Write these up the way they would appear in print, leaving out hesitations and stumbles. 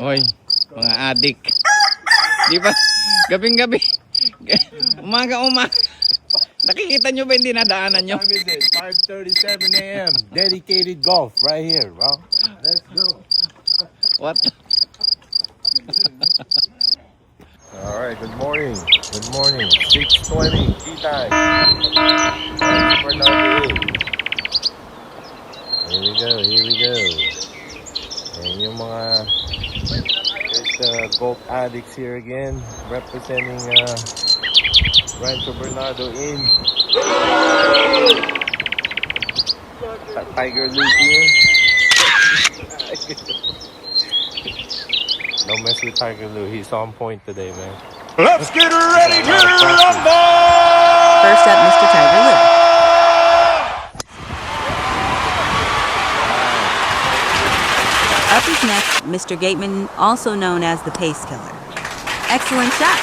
Oy, mga adik. Di ba? Gabing-gabi. Umaga-umaga. Nakikita nyo ba yung dinadaanan nyo? What time is it? 5:37 a.m. Dedicated golf right here, bro. Let's go. What? All right. Good morning. Good morning. 6:20 tea time. Bernardo. Here we go. Here we go. And yung mga there's golf addicts here again, representing Rancho Bernardo in Tiger Luke here. Don't mess with Tiger Lou. He's on point today, man. Let's get ready to rumble! First up, Mr. Tiger Lou. Up is next, Mr. Gateman, also known as the Pace Killer. Excellent shot.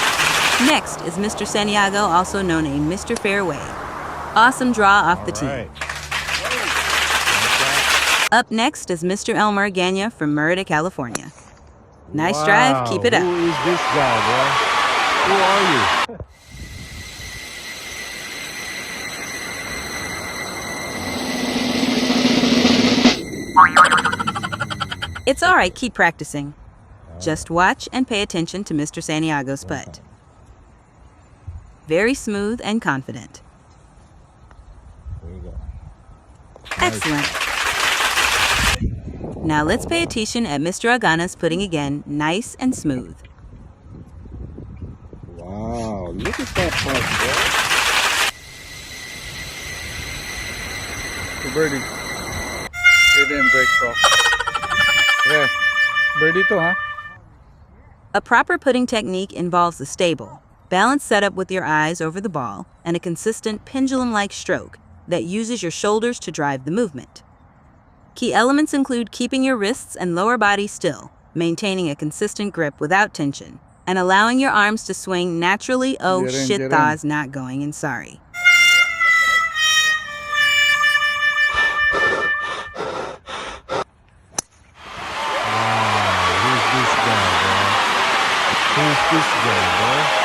Next is Mr. Santiago, also known as Mr. Fairway. Awesome draw off the tee. Right. Up next is Mr. Elmer Ganya from Merida, California. Nice drive, keep it up. Who is this guy, bro? Who are you? It's all right, keep practicing. Just watch and pay attention to Mr. Santiago's putt. Very smooth and confident. There you go. Excellent. Now let's pay attention at Mr. Agana's putting again, nice and smooth. Wow, look at that putt, bro. The birdie. It didn't break off. Yeah, birdie to, huh? A proper putting technique involves a stable, balanced setup with your eyes over the ball and a consistent pendulum-like stroke that uses your shoulders to drive the movement. Key elements include keeping your wrists and lower body still, maintaining a consistent grip without tension, and allowing your arms to swing naturally. Oh shit, tha's not going in, sorry. Who's this guy, bro? Who's this guy, bro?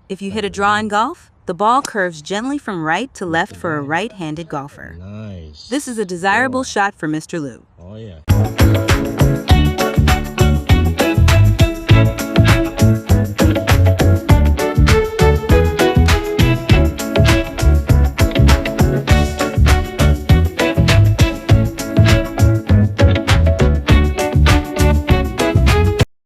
If you hit a draw in golf, the ball curves gently from right to left for a right-handed golfer. Nice. This is a desirable shot for Mr. Lou. Oh, yeah.